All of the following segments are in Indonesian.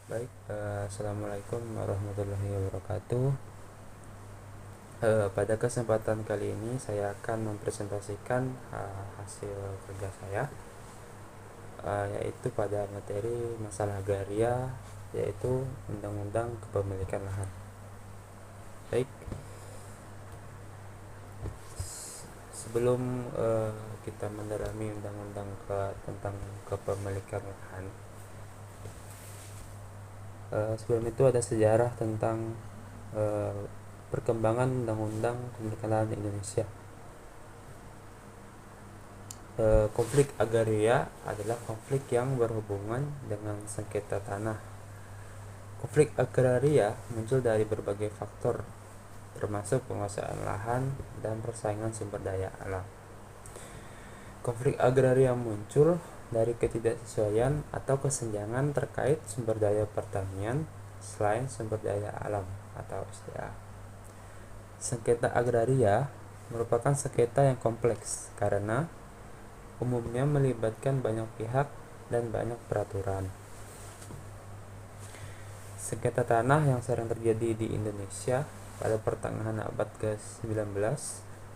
Baik, assalamualaikum warahmatullahi wabarakatuh. Pada kesempatan kali ini saya akan mempresentasikan hasil kerja saya, yaitu pada materi masalah agraria, yaitu Undang-Undang Kepemilikan Lahan. Baik, sebelum kita mendalami Undang-Undang tentang kepemilikan lahan, sebelum itu ada sejarah tentang uh, perkembangan Undang-Undang Kepemilikan Lahan di Indonesia. Konflik agraria adalah konflik yang berhubungan dengan sengketa tanah. Konflik agraria muncul dari berbagai faktor, termasuk penguasaan lahan dan persaingan sumber daya alam. Konflik agraria muncul dari ketidaksesuaian atau kesenjangan terkait sumber daya pertanian selain sumber daya alam atau SDA. Sengketa agraria merupakan sengketa yang kompleks karena umumnya melibatkan banyak pihak dan banyak peraturan. Sengketa tanah yang sering terjadi di Indonesia pada pertengahan abad ke-19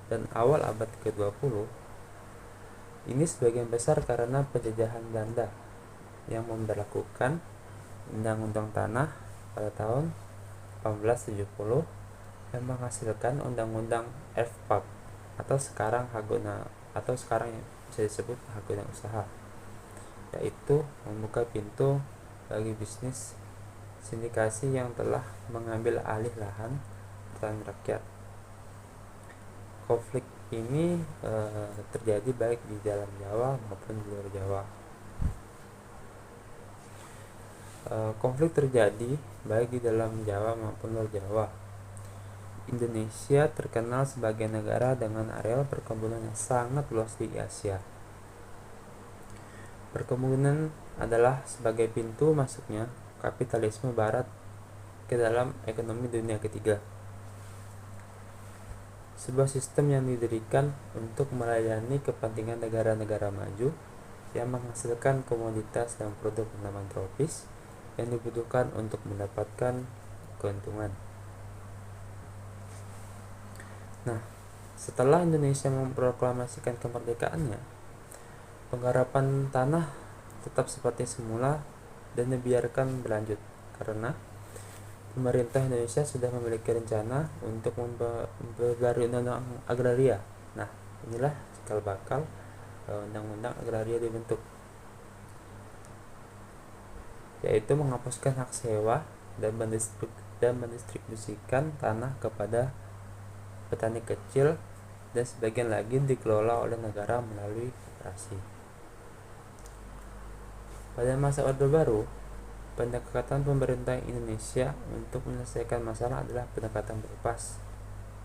dan awal abad ke-20 ini sebagian besar karena penjajahan Belanda yang memberlakukan Undang-Undang Tanah pada tahun 1870 yang menghasilkan Undang-Undang FPAK atau sekarang yang bisa disebut hak guna usaha, yaitu membuka pintu bagi bisnis sindikasi yang telah mengambil alih lahan pertanian rakyat. Konflik ini terjadi baik di dalam Jawa maupun di luar Jawa. Konflik terjadi baik di dalam Jawa maupun luar Jawa. Indonesia terkenal sebagai negara dengan areal perkebunan yang sangat luas di Asia. Perkebunan adalah sebagai pintu masuknya kapitalisme barat ke dalam ekonomi dunia ketiga. Sebuah sistem yang didirikan untuk melayani kepentingan negara-negara maju yang menghasilkan komoditas dan produk tanaman tropis yang dibutuhkan untuk mendapatkan keuntungan. Nah, setelah Indonesia memproklamasikan kemerdekaannya, penggarapan tanah tetap seperti semula dan dibiarkan berlanjut karena pemerintah Indonesia sudah memiliki rencana untuk memperbarui undang-undang agraria. Nah, inilah cikal bakal undang-undang agraria dibentuk, yaitu menghapuskan hak sewa dan mendistribusikan tanah kepada petani kecil dan sebagian lagi dikelola oleh negara melalui koperasi. Pada masa Orde Baru, pendekatan pemerintah Indonesia untuk menyelesaikan masalah adalah pendekatan bypass.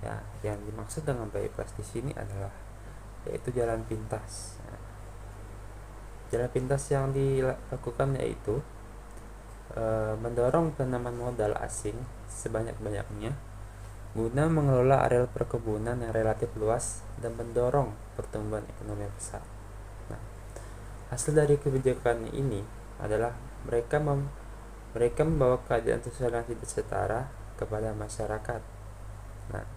Ya, yang dimaksud dengan bypass di sini adalah yaitu jalan pintas. Jalan pintas yang dilakukan yaitu mendorong penanaman modal asing sebanyak-banyaknya guna mengelola areal perkebunan yang relatif luas dan mendorong pertumbuhan ekonomi yang besar. Nah, hasil dari kebijakan ini adalah mereka membawa keadaan sosial yang tidak setara kepada masyarakat. Nah,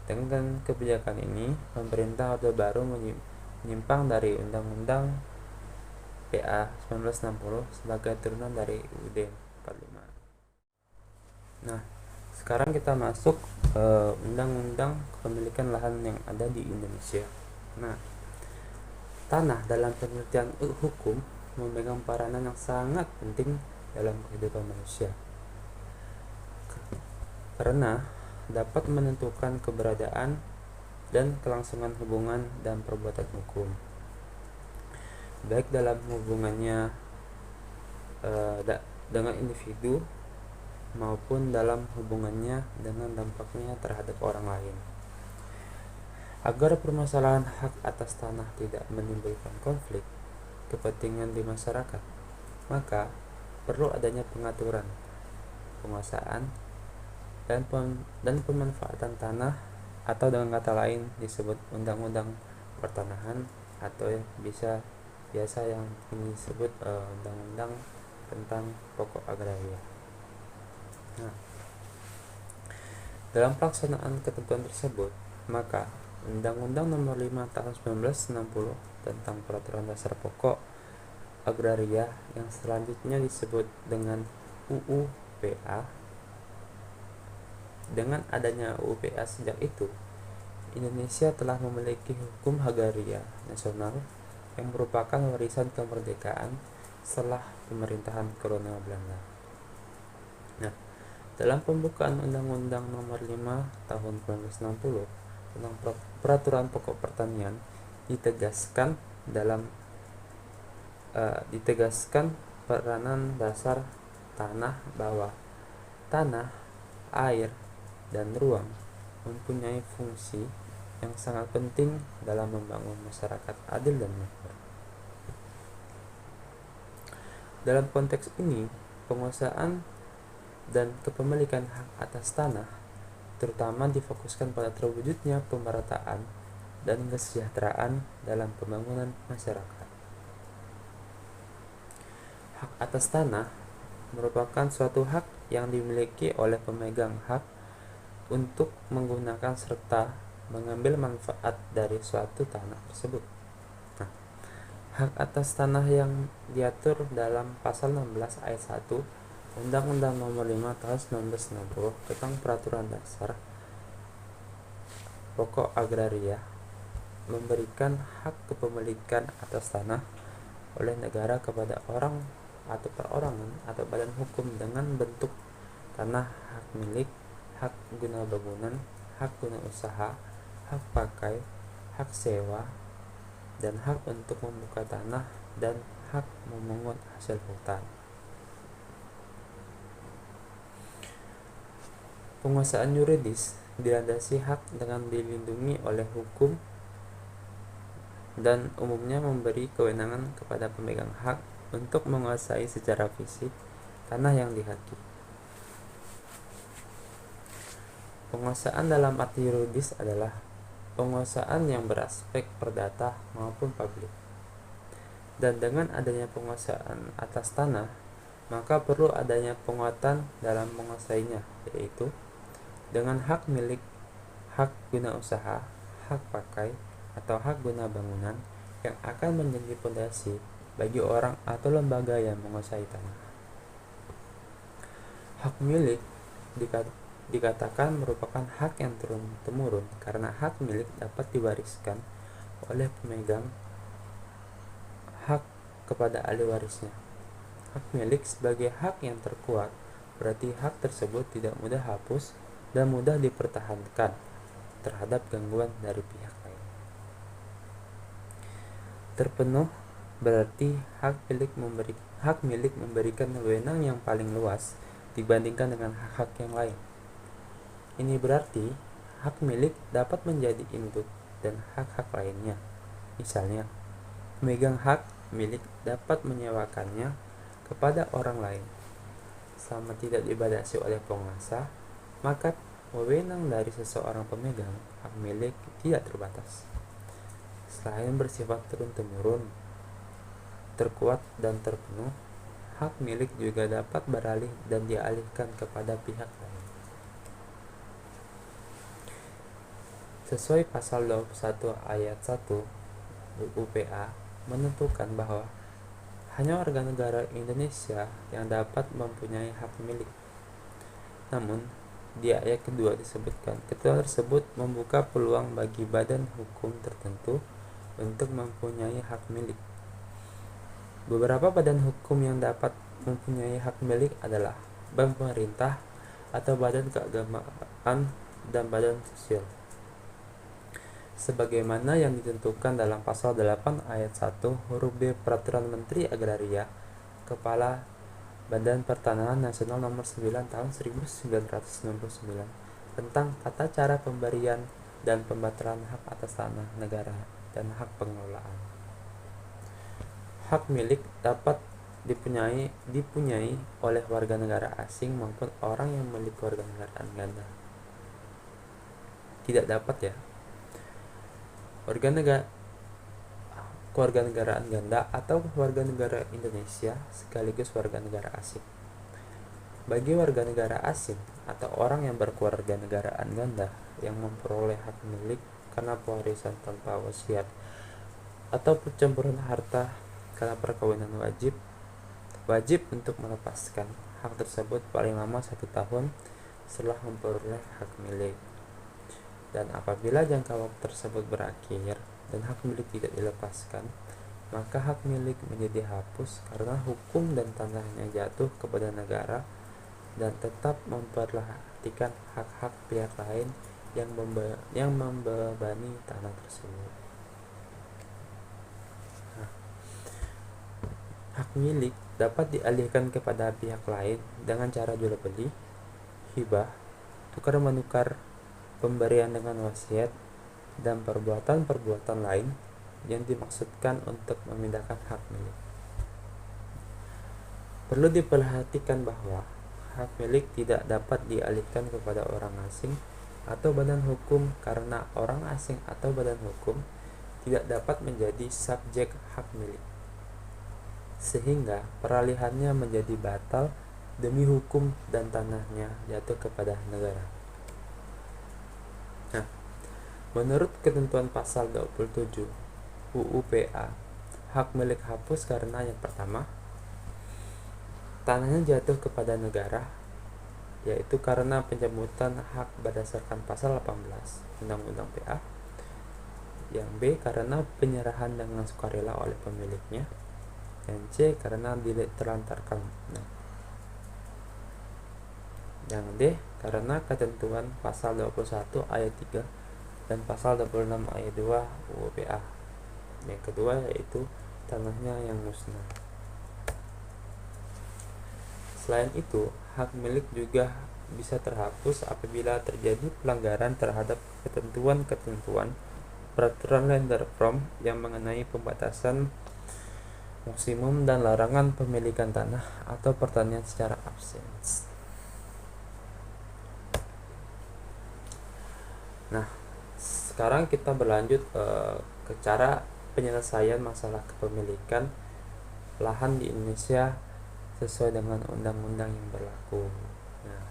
dengan kebijakan ini, pemerintah Orde Baru menyimpang dari Undang-Undang PA 1960 sebagai turunan dari UUD 45. Nah, sekarang kita masuk Undang-Undang Kepemilikan Lahan yang ada di Indonesia. Nah, tanah dalam pengertian hukum memegang peranan yang sangat penting dalam kehidupan manusia karena dapat menentukan keberadaan dan kelangsungan hubungan dan perbuatan hukum, baik dalam hubungannya dengan individu maupun dalam hubungannya dengan dampaknya terhadap orang lain. Agar permasalahan hak atas tanah tidak menimbulkan konflik kepentingan di masyarakat, maka perlu adanya pengaturan, penguasaan, dan pemanfaatan tanah, atau dengan kata lain disebut Undang-Undang Pertanahan, atau biasa yang disebut Undang-Undang tentang pokok agraria. Nah, dalam pelaksanaan ketentuan tersebut, maka Undang-Undang Nomor 5 Tahun 1960 tentang Peraturan Dasar Pokok Agraria yang selanjutnya disebut dengan UU PA. Dengan adanya UU PA sejak itu, Indonesia telah memiliki hukum agraria nasional yang merupakan warisan kemerdekaan setelah pemerintahan kolonial Belanda. Nah, dalam pembukaan Undang-Undang Nomor 5 Tahun 1960 tentang Peraturan Pokok Pertanian ditegaskan peranan dasar tanah bahwa tanah, air, dan ruang mempunyai fungsi yang sangat penting dalam membangun masyarakat adil dan makmur. Dalam konteks ini, penguasaan dan kepemilikan hak atas tanah terutama difokuskan pada terwujudnya pemerataan dan kesejahteraan dalam pembangunan masyarakat. Hak atas tanah merupakan suatu hak yang dimiliki oleh pemegang hak untuk menggunakan serta mengambil manfaat dari suatu tanah tersebut. Nah, hak atas tanah yang diatur dalam pasal 16 ayat 1 Undang-Undang Nomor 5 Tahun 1960 tentang Peraturan Dasar Pokok Agraria memberikan hak kepemilikan atas tanah oleh negara kepada orang atau perorangan atau badan hukum dengan bentuk tanah hak milik, hak guna bangunan, hak guna usaha, hak pakai, hak sewa, dan hak untuk membuka tanah dan hak memungut hasil hutan. Penguasaan yuridis dilandasi hak dengan dilindungi oleh hukum dan umumnya memberi kewenangan kepada pemegang hak untuk menguasai secara fisik tanah yang dihaki. Penguasaan dalam arti yuridis adalah penguasaan yang beraspek perdata maupun publik. Dan dengan adanya penguasaan atas tanah, maka perlu adanya penguatan dalam menguasainya, yaitu dengan hak milik, hak guna usaha, hak pakai, atau hak guna bangunan yang akan menjadi fondasi bagi orang atau lembaga yang menguasai tanah. Hak milik dikatakan merupakan hak yang turun-temurun karena hak milik dapat diwariskan oleh pemegang hak kepada ahli warisnya. Hak milik sebagai hak yang terkuat berarti hak tersebut tidak mudah hapus dan mudah dipertahankan terhadap gangguan dari pihak lain. Terpenuh berarti hak milik memberikan wewenang yang paling luas dibandingkan dengan hak-hak yang lain. Ini berarti hak milik dapat menjadi induk dan hak-hak lainnya. Misalnya, pemegang hak milik dapat menyewakannya kepada orang lain. Selama tidak dibatasi oleh penguasa, maka wewenang dari seseorang pemegang hak milik tidak terbatas. Selain bersifat turun-temurun, terkuat dan terpenuh, hak milik juga dapat beralih dan dialihkan kepada pihak lain. Sesuai pasal 21 ayat 1 UU PA menentukan bahwa hanya warga negara Indonesia yang dapat mempunyai hak milik. Namun, di ayat kedua disebutkan, ketentuan tersebut membuka peluang bagi badan hukum tertentu untuk mempunyai hak milik. Beberapa badan hukum yang dapat mempunyai hak milik adalah bank pemerintah atau badan keagamaan dan badan sosial. Sebagaimana yang ditentukan dalam pasal 8 ayat 1 huruf B Peraturan Menteri Agraria Kepala Badan Pertanahan Nasional Nomor 9 Tahun 1999 tentang tata cara pemberian dan pembatalan hak atas tanah negara dan hak pengelolaan. Hak milik dapat dipunyai oleh warga negara asing maupun orang yang memiliki warganegaraan ganda. kewarganegaraan ganda atau warga negara Indonesia sekaligus warga negara asing. Bagi warga negara asing atau orang yang berkewarganegaraan ganda yang memperoleh hak milik karena pewarisan tanpa wasiat atau pencampuran harta karena perkawinan wajib untuk melepaskan hak tersebut paling lama 1 tahun setelah memperoleh hak milik. Dan apabila jangka waktu tersebut berakhir dan hak milik tidak dilepaskan, maka hak milik menjadi hapus karena hukum dan tanahnya jatuh kepada negara dan tetap memperhatikan hak-hak pihak lain yang membebani tanah tersebut. Hak milik dapat dialihkan kepada pihak lain dengan cara jual beli, hibah, tukar-menukar, pemberian dengan wasiat, dan perbuatan-perbuatan lain yang dimaksudkan untuk memindahkan hak milik. Perlu diperhatikan bahwa hak milik tidak dapat dialihkan kepada orang asing atau badan hukum karena orang asing atau badan hukum tidak dapat menjadi subjek hak milik, sehingga peralihannya menjadi batal demi hukum dan tanahnya jatuh kepada negara. Nah, menurut ketentuan pasal 27 UU PA, hak milik hapus karena yang pertama, tanahnya jatuh kepada negara, yaitu karena pencabutan hak berdasarkan pasal 18 Undang-Undang PA. Yang B, karena penyerahan dengan sukarela oleh pemiliknya. Yang C, karena ditelantarkan. Yang D, karena ketentuan pasal 21 ayat 3 dan pasal 26 ayat 2 UU PA. Yang kedua yaitu tanahnya yang musnah. Selain itu, hak milik juga bisa terhapus apabila terjadi pelanggaran terhadap ketentuan-ketentuan peraturan land reform yang mengenai pembatasan maksimum dan larangan pemilikan tanah atau pertanian secara absens. Nah, sekarang kita berlanjut ke cara penyelesaian masalah kepemilikan lahan di Indonesia sesuai dengan undang-undang yang berlaku. Nah,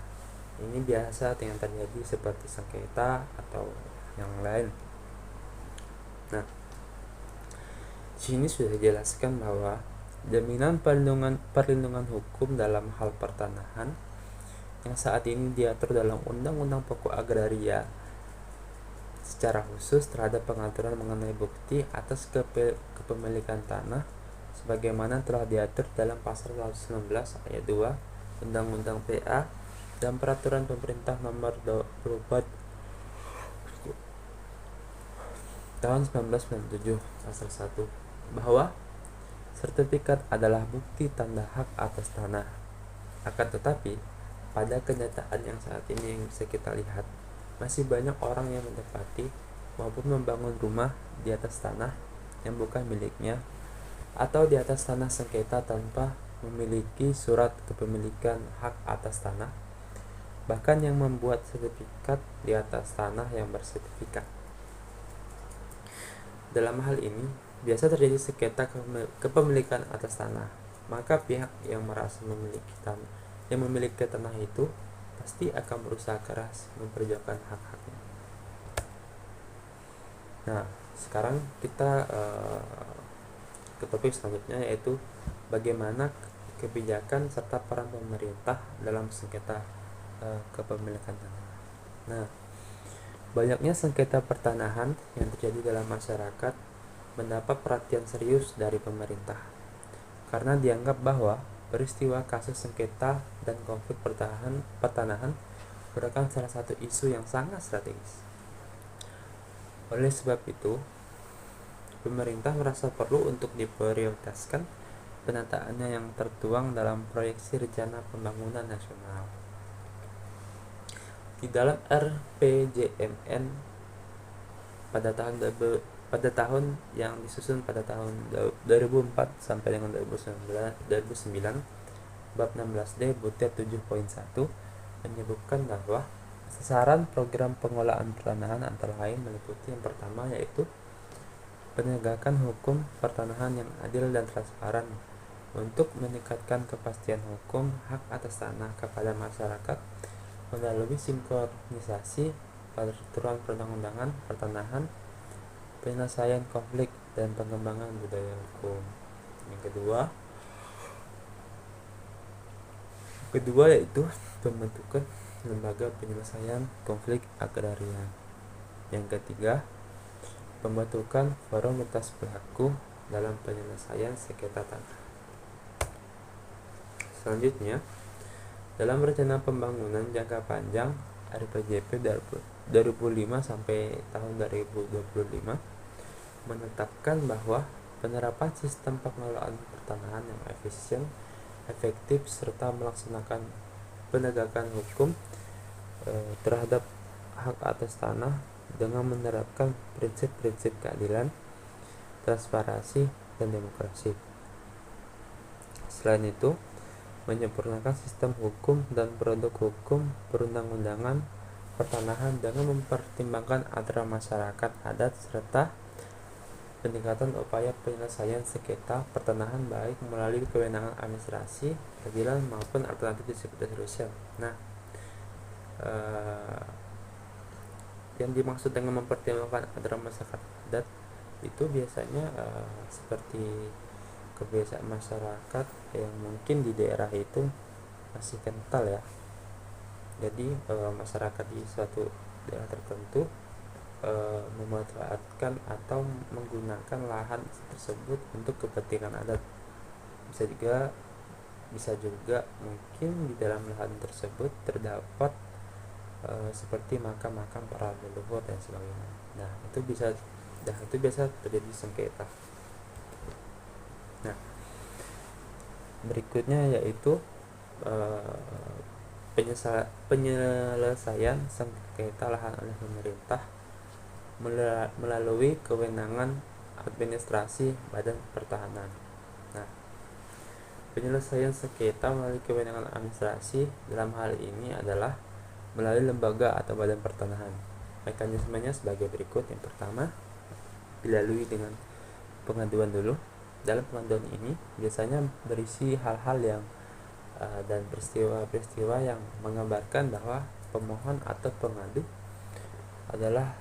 ini biasa yang terjadi seperti sengketa atau yang lain. Nah, di sini sudah dijelaskan bahwa jaminan perlindungan hukum dalam hal pertanahan yang saat ini diatur dalam Undang-Undang Pokok Agraria secara khusus terhadap pengaturan mengenai bukti atas kepemilikan tanah sebagaimana telah diatur dalam pasal 119 ayat 2 Undang-Undang PA dan Peraturan Pemerintah Nomor 24 tahun 1997 pasal 1 bahwa sertifikat adalah bukti tanda hak atas tanah. Akan tetapi, pada kenyataan yang saat ini yang bisa kita lihat, masih banyak orang yang mendapati maupun membangun rumah di atas tanah yang bukan miliknya atau di atas tanah sengketa tanpa memiliki surat kepemilikan hak atas tanah, bahkan yang membuat sertifikat di atas tanah yang bersertifikat. Dalam hal ini, biasa terjadi sengketa kepemilikan atas tanah, maka pihak yang merasa memiliki tanah itu pasti akan berusaha keras memperjuangkan hak-haknya. Nah, sekarang kita ke topik selanjutnya, yaitu bagaimana kebijakan serta peran pemerintah dalam sengketa kepemilikan tanah. Nah, banyaknya sengketa pertanahan yang terjadi dalam masyarakat mendapat perhatian serius dari pemerintah karena dianggap bahwa peristiwa kasus sengketa dan konflik pertanahan merupakan salah satu isu yang sangat strategis. Oleh sebab itu, pemerintah merasa perlu untuk diprioritaskan penataannya yang tertuang dalam proyeksi rencana pembangunan nasional. Di dalam RPJMN pada tahun yang disusun pada tahun 2004 sampai dengan 2009 bab 16D butir 7.1 menyebutkan bahwa sasaran program pengelolaan pertanahan antara lain meliputi yang pertama yaitu penegakan hukum pertanahan yang adil dan transparan untuk meningkatkan kepastian hukum hak atas tanah kepada masyarakat melalui sinkronisasi peraturan perundang-undangan pertanahan, penyelesaian konflik, dan pengembangan budaya hukum. Yang kedua yaitu pembentukan lembaga penyelesaian konflik agraria. Yang ketiga, pembentukan forum lintas pelaku dalam penyelesaian sengketa tanah. Selanjutnya, dalam rencana pembangunan jangka panjang RPJP 2005 sampai tahun 2025 menetapkan bahwa penerapan sistem pengelolaan pertanahan yang efisien, efektif, serta melaksanakan penegakan hukum terhadap hak atas tanah dengan menerapkan prinsip-prinsip keadilan, transparansi, dan demokrasi. Selain itu, menyempurnakan sistem hukum dan produk hukum perundang-undangan pertanahan dengan mempertimbangkan antara masyarakat adat serta peningkatan upaya penyelesaian sengketa pertanahan baik melalui kewenangan administrasi, keadilan maupun alternatif dispute resolution. Nah, yang dimaksud dengan mempertimbangkan antara masyarakat adat itu biasanya seperti kebiasaan masyarakat yang mungkin di daerah itu masih kental ya. Jadi masyarakat di suatu daerah tertentu memanfaatkan atau menggunakan lahan tersebut untuk kepentingan adat. Bisa juga mungkin di dalam lahan tersebut terdapat seperti makam-makam para leluhur dan sebagainya. Nah, itu biasa terjadi sengketa. Nah, berikutnya yaitu penyelesaian sengketa lahan oleh pemerintah melalui kewenangan administrasi Badan Pertahanan. Nah, penyelesaian sengketa melalui kewenangan administrasi dalam hal ini adalah melalui lembaga atau Badan Pertanahan. Mekanismenya sebagai berikut. Yang pertama, dilalui dengan pengaduan dulu. Dalam pengaduan ini biasanya berisi hal-hal yang dan peristiwa-peristiwa yang menggambarkan bahwa pemohon atau pengadu adalah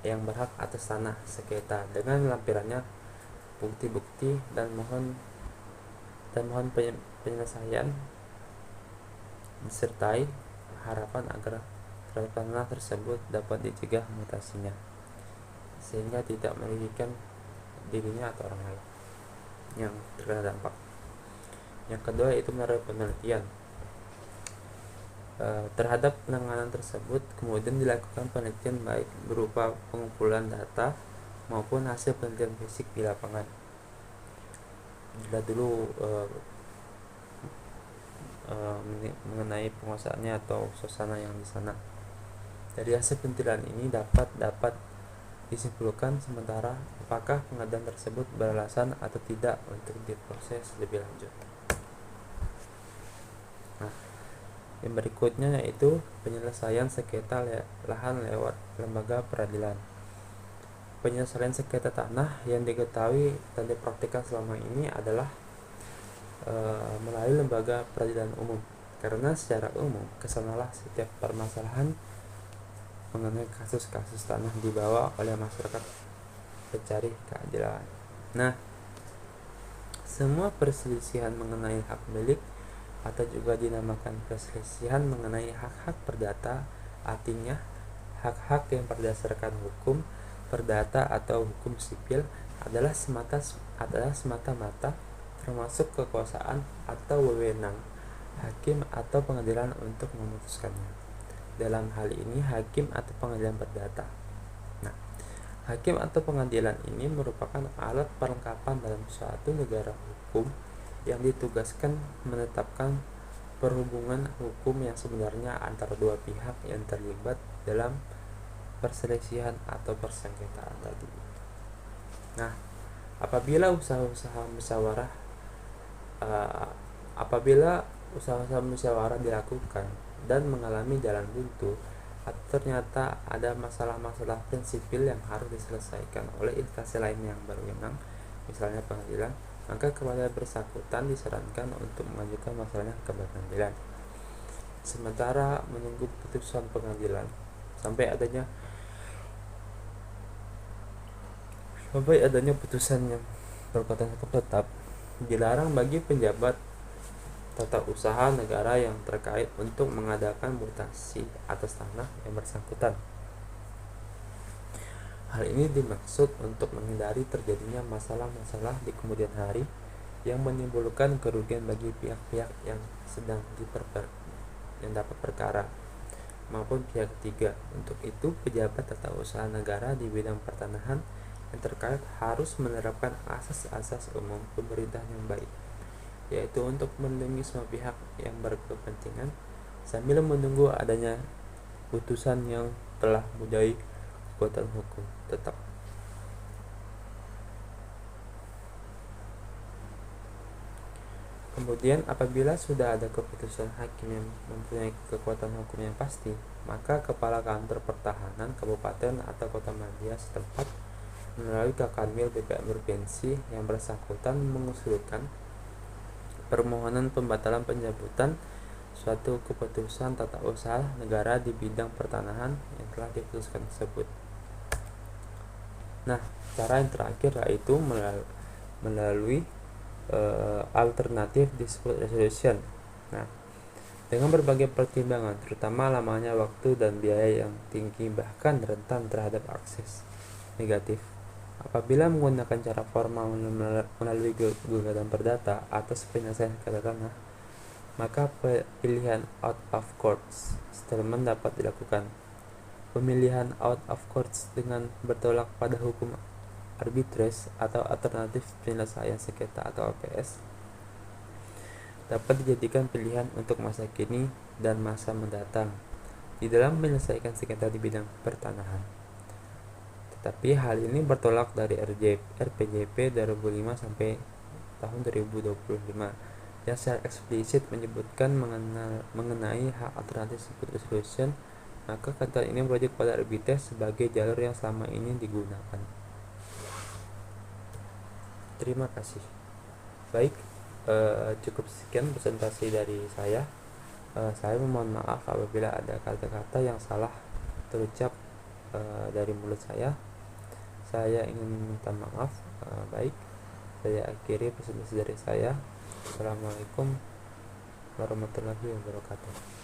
yang berhak atas tanah sengketa dengan lampirannya bukti-bukti dan mohon penyelesaian disertai harapan agar tanah tersebut dapat dicegah mutasinya sehingga tidak merugikan dirinya atau orang lain yang terkena dampak. Yang kedua yaitu melalui penelitian terhadap penanganan tersebut, kemudian dilakukan penelitian baik berupa pengumpulan data maupun hasil penelitian fisik di lapangan. Bila dulu mengenai penguasaannya atau suasana yang di sana. Dari hasil penelitian ini dapat disimpulkan sementara apakah pengaduan tersebut beralasan atau tidak untuk diproses lebih lanjut. Nah, yang berikutnya yaitu penyelesaian sengketa lahan lewat lembaga peradilan. Penyelesaian sengketa tanah yang diketahui dan dipraktikkan selama ini adalah melalui lembaga peradilan umum, karena secara umum kesanalah setiap permasalahan mengenai kasus-kasus tanah dibawa oleh masyarakat pencari keadilan. Nah, semua perselisihan mengenai hak milik atau juga dinamakan perselisihan mengenai hak-hak perdata, artinya hak-hak yang berdasarkan hukum perdata atau hukum sipil adalah semata-mata termasuk kekuasaan atau wewenang hakim atau pengadilan untuk memutuskannya. Dalam hal ini hakim atau pengadilan perdata. Nah, hakim atau pengadilan ini merupakan alat perlengkapan dalam suatu negara hukum yang ditugaskan menetapkan perhubungan hukum yang sebenarnya antara dua pihak yang terlibat dalam perselisihan atau persengketaan tadi. Nah, apabila usaha-usaha musyawarah dilakukan dan mengalami jalan buntu, atau ternyata ada masalah-masalah prinsipil yang harus diselesaikan oleh instansi lain yang berwenang, misalnya pengadilan, maka kepada bersangkutan disarankan untuk mengajukan masalahnya ke pengadilan. Sementara menunggu putusan pengadilan sampai adanya putusan yang berkekuatan hukum tetap, dilarang bagi pejabat tata usaha negara yang terkait untuk mengadakan mutasi atas tanah yang bersangkutan. Hal ini dimaksud untuk menghindari terjadinya masalah-masalah di kemudian hari yang menimbulkan kerugian bagi pihak-pihak yang sedang dapat perkara maupun pihak ketiga. Untuk itu, pejabat tata usaha negara di bidang pertanahan yang terkait harus menerapkan asas-asas umum pemerintahan yang baik, yaitu untuk melindungi semua pihak yang berkepentingan sambil menunggu adanya putusan yang telah mempunyai kekuatan hukum tetap. Kemudian, apabila sudah ada keputusan hakim yang mempunyai kekuatan hukum yang pasti, maka kepala kantor pertahanan kabupaten atau kota media setempat melalui Kakanwil BPM Provinsi yang bersangkutan mengusulkan permohonan pembatalan pencabutan suatu keputusan tata usaha negara di bidang pertanahan yang telah diputuskan tersebut. Nah, cara yang terakhir yaitu melalui alternatif dispute resolution. Nah, dengan berbagai pertimbangan, terutama lamanya waktu dan biaya yang tinggi, bahkan rentan terhadap akses negatif, apabila menggunakan cara formal melalui gugatan perdata atas penyelesaian sengketa tanah, maka pilihan out of court settlement dapat dilakukan. Pemilihan out of court dengan bertolak pada hukum arbitrage atau alternatif penyelesaian sengketa atau APS dapat dijadikan pilihan untuk masa kini dan masa mendatang di dalam menyelesaikan sengketa di bidang pertanahan. Tetapi hal ini bertolak dari RPJP 2005 sampai tahun 2025 yang secara eksplisit menyebutkan mengenai hak alternatif dispute resolution, maka kantor ini merujuk pada arbitrage sebagai jalur yang selama ini digunakan. Terima kasih. Baik, cukup sekian presentasi dari saya. Saya memohon maaf apabila ada kata-kata yang salah terucap dari mulut saya. Saya ingin minta maaf. Baik, saya akhiri presentasi dari saya. Assalamualaikum warahmatullahi wabarakatuh.